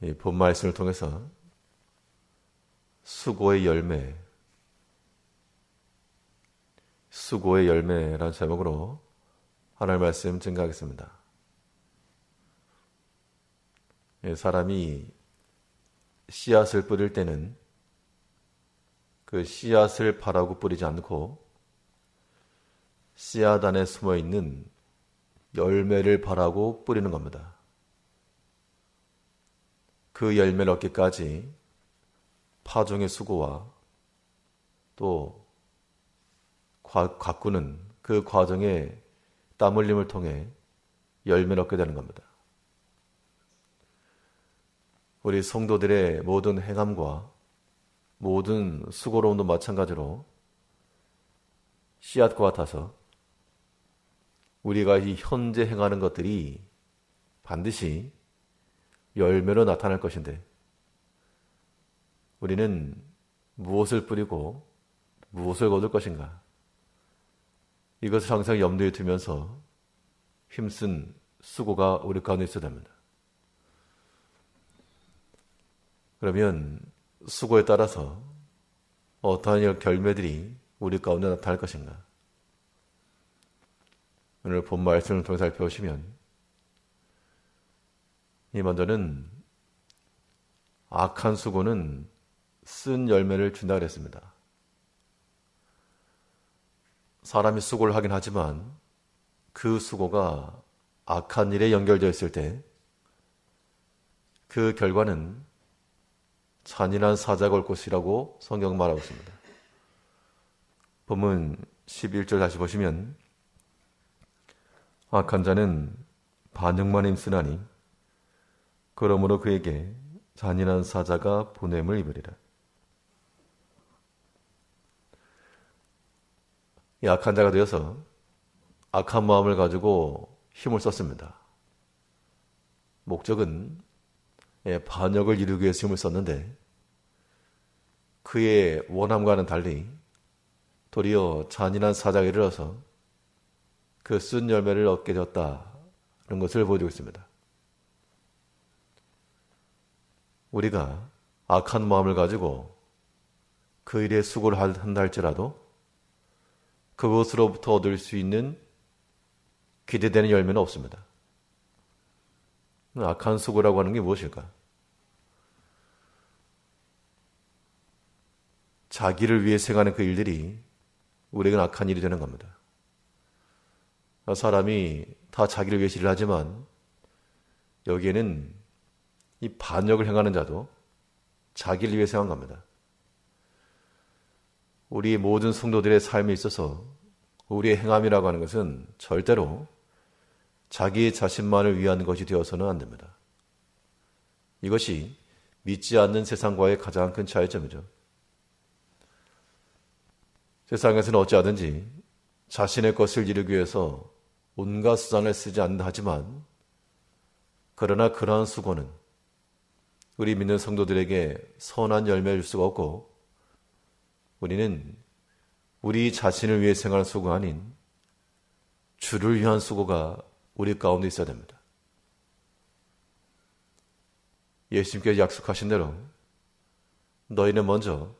이 본 말씀을 통해서 수고의 열매라는 제목으로 하나님의 말씀 증거하겠습니다. 사람이 씨앗을 뿌릴 때는 그 씨앗을 바라고 뿌리지 않고 씨앗 안에 숨어있는 열매를 바라고 뿌리는 겁니다. 그 열매를 얻기까지 파종의 수고와 또 가꾸는 그 과정에 땀 흘림을 통해 열매를 얻게 되는 겁니다. 우리 성도들의 모든 행함과 모든 수고로움도 마찬가지로 씨앗과 같아서 우리가 이 현재 행하는 것들이 반드시 열매로 나타날 것인데 우리는 무엇을 뿌리고 무엇을 거둘 것인가? 이것을 항상 염두에 두면서 힘쓴 수고가 우리 가운데 있어야 됩니다. 그러면 수고에 따라서 어떠한 결매들이 우리 가운데 나타날 것인가? 오늘 본 말씀을 통해 살펴보시면 이 먼저는 악한 수고는 쓴 열매를 준다 그랬습니다. 사람이 수고를 하긴 하지만 그 수고가 악한 일에 연결되어 있을 때 그 결과는 잔인한 사자가 올 것이라고 성경은 말하고 있습니다. 본문 11절 다시 보시면 악한 자는 반역만 힘쓰나니 그러므로 그에게 잔인한 사자가 보냄을 입으리라. 이 악한 자가 되어서 악한 마음을 가지고 힘을 썼습니다. 목적은 반역을 이루기 위해서 힘을 썼는데 그의 원함과는 달리 도리어 잔인한 사자가 이르러서 그 쓴 열매를 얻게 되었다는 것을 보여주고 있습니다. 우리가 악한 마음을 가지고 그 일에 수고를 한다 할지라도 그것으로부터 얻을 수 있는 기대되는 열매는 없습니다. 악한 수고라고 하는 게 무엇일까? 자기를 위해 생각하는 그 일들이 우리에게는 악한 일이 되는 겁니다. 사람이 다 자기를 위해서 일을 하지만 여기에는 이 반역을 행하는 자도 자기를 위해 생각한 겁니다. 우리 모든 성도들의 삶에 있어서 우리의 행함이라고 하는 것은 절대로 자기 자신만을 위한 것이 되어서는 안 됩니다. 이것이 믿지 않는 세상과의 가장 큰 차이점이죠. 세상에서는 어찌하든지 자신의 것을 이루기 위해서 온갖 수단을 쓰지 않는다 하지만 그러나 그러한 수고는 우리 믿는 성도들에게 선한 열매를 줄 수가 없고 우리는 우리 자신을 위해 생활하는 수고가 아닌 주를 위한 수고가 우리 가운데 있어야 됩니다. 예수님께서 약속하신 대로 너희는 먼저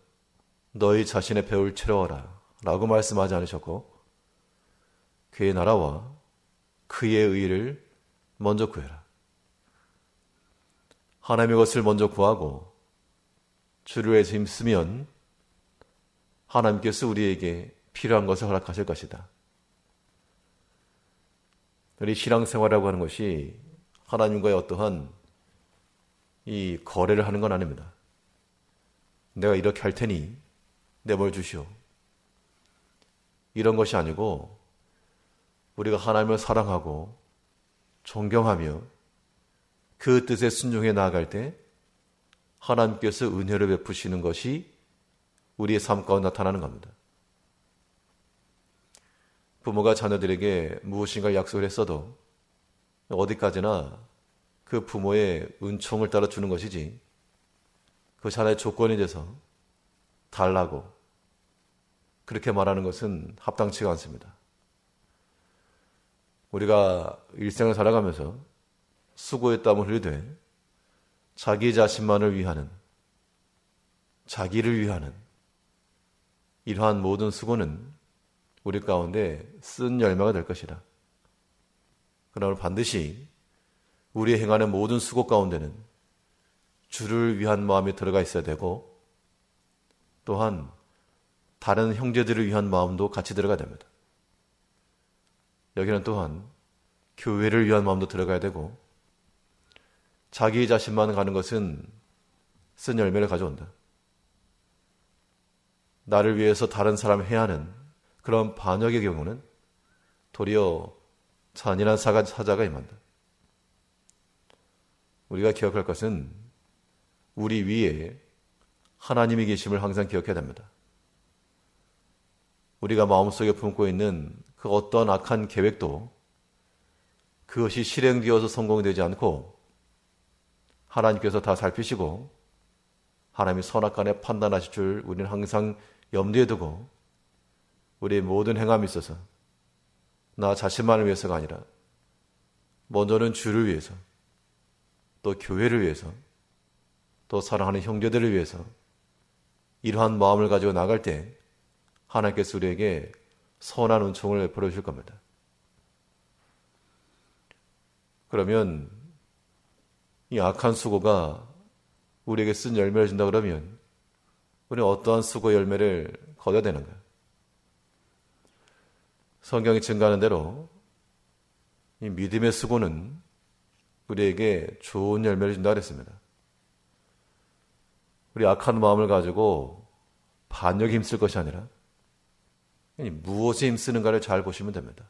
너희 자신의 배를 채워라 라고 말씀하지 않으셨고 그의 나라와 그의 의를 먼저 구해라. 하나님의 것을 먼저 구하고 주를 위해서 힘쓰면 하나님께서 우리에게 필요한 것을 허락하실 것이다. 우리 신앙생활이라고 하는 것이 하나님과의 어떠한 이 거래를 하는 건 아닙니다. 내가 이렇게 할 테니 내 뭘 주시오. 이런 것이 아니고 우리가 하나님을 사랑하고 존경하며 그 뜻에 순종해 나아갈 때 하나님께서 은혜를 베푸시는 것이 우리의 삶 가운데 나타나는 겁니다. 부모가 자녀들에게 무엇인가 약속을 했어도 어디까지나 그 부모의 은총을 따라 주는 것이지 그 자녀의 조건이 돼서 달라고 그렇게 말하는 것은 합당치가 않습니다. 우리가 일생을 살아가면서 수고의 땀을 흘리되 자기 자신만을 위하는, 자기를 위하는 이러한 모든 수고는 우리 가운데 쓴 열매가 될 것이라. 그러나 반드시 우리 행하는 모든 수고 가운데는 주를 위한 마음이 들어가 있어야 되고, 또한 다른 형제들을 위한 마음도 같이 들어가야 됩니다. 여기는 또한 교회를 위한 마음도 들어가야 되고, 자기 자신만 가는 것은 쓴 열매를 가져온다. 나를 위해서 다른 사람을 해야 하는 그런 반역의 경우는 도리어 잔인한 사자가 임한다. 우리가 기억할 것은 우리 위에 하나님이 계심을 항상 기억해야 됩니다. 우리가 마음속에 품고 있는 그 어떤 악한 계획도 그것이 실행되어서 성공이 되지 않고 하나님께서 다 살피시고 하나님이 선악간에 판단하실 줄 우리는 항상 염두에 두고 우리의 모든 행함에 있어서 나 자신만을 위해서가 아니라 먼저는 주를 위해서, 또 교회를 위해서, 또 사랑하는 형제들을 위해서 이러한 마음을 가지고 나갈 때 하나님께서 우리에게 선한 은총을 베풀어 주실 겁니다. 그러면 이 악한 수고가 우리에게 쓴 열매를 준다 그러면 우리는 어떠한 수고 열매를 거둬야 되는가? 성경이 증가하는 대로 이 믿음의 수고는 우리에게 좋은 열매를 준다 그랬습니다. 우리 악한 마음을 가지고 반역에 힘쓸 것이 아니라 무엇에 힘쓰는가를 잘 보시면 됩니다.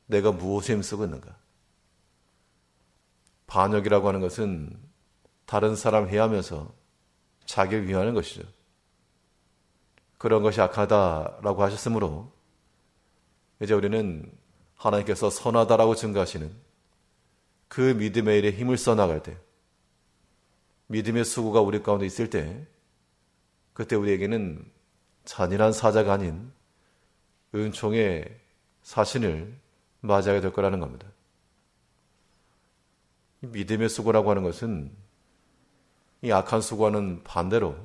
내가 무엇에 힘쓰고 있는가? 반역이라고 하는 것은 다른 사람 해하면서 자기를 위하는 것이죠. 그런 것이 악하다라고 하셨으므로 이제 우리는 하나님께서 선하다라고 증거하시는 그 믿음의 일에 힘을 써나갈 때, 믿음의 수고가 우리 가운데 있을 때, 그때 우리에게는 잔인한 사자가 아닌 은총의 사신을 맞이하게 될 거라는 겁니다. 이 믿음의 수고라고 하는 것은 이 악한 수고와는 반대로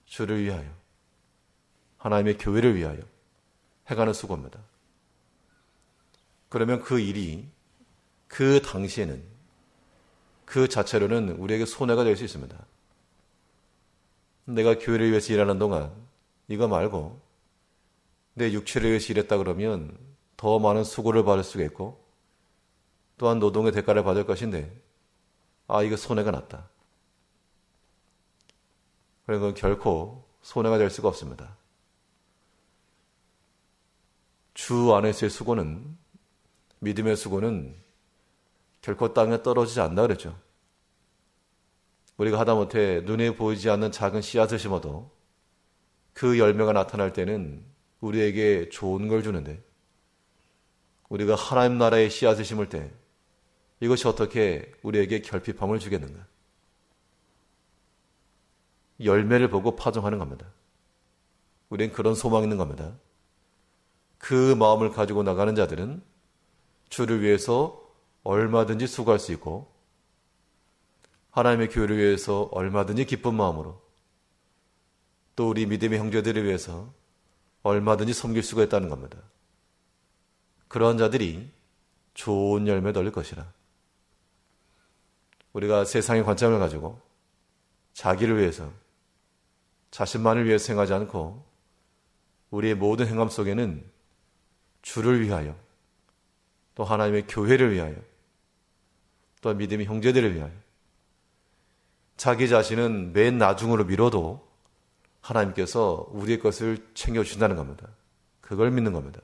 주를 위하여, 하나님의 교회를 위하여 해가는 수고입니다. 그러면 그 일이 그 당시에는 그 자체로는 우리에게 손해가 될 수 있습니다. 내가 교회를 위해서 일하는 동안 이거 말고 내 육체를 위해서 일했다 그러면 더 많은 수고를 받을 수가 있고 또한 노동의 대가를 받을 것인데 이거 손해가 났다. 그건 결코 손해가 될 수가 없습니다. 주 안에서의 수고는, 믿음의 수고는 결코 땅에 떨어지지 않는다 그랬죠. 우리가 하다못해 눈에 보이지 않는 작은 씨앗을 심어도 그 열매가 나타날 때는 우리에게 좋은 걸 주는데, 우리가 하나님 나라의 씨앗을 심을 때 이것이 어떻게 우리에게 결핍함을 주겠는가? 열매를 보고 파종하는 겁니다. 우리는 그런 소망이 있는 겁니다. 그 마음을 가지고 나가는 자들은 주를 위해서 얼마든지 수고할 수 있고 하나님의 교회를 위해서 얼마든지 기쁜 마음으로, 또 우리 믿음의 형제들을 위해서 얼마든지 섬길 수가 있다는 겁니다. 그러한 자들이 좋은 열매 얻을 것이라. 우리가 세상의 관점을 가지고 자기를 위해서, 자신만을 위해서 생각하지 않고 우리의 모든 행함 속에는 주를 위하여, 또 하나님의 교회를 위하여, 또 믿음의 형제들을 위하여, 자기 자신은 맨 나중으로 미뤄도 하나님께서 우리의 것을 챙겨주신다는 겁니다. 그걸 믿는 겁니다.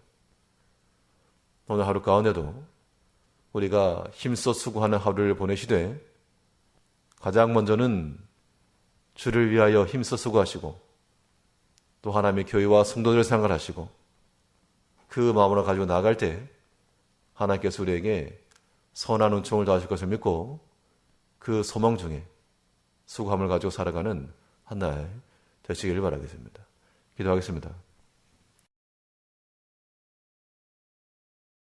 오늘 하루 가운데도 우리가 힘써 수고하는 하루를 보내시되 가장 먼저는 주를 위하여 힘써 수고하시고 또 하나님의 교회와 성도들을 생각하시고 그 마음으로 가지고 나아갈 때 하나님께서 우리에게 선한 은총을 더하실 것을 믿고 그 소망 중에 수고함을 가지고 살아가는 한 날 되시기를 바라겠습니다. 기도하겠습니다.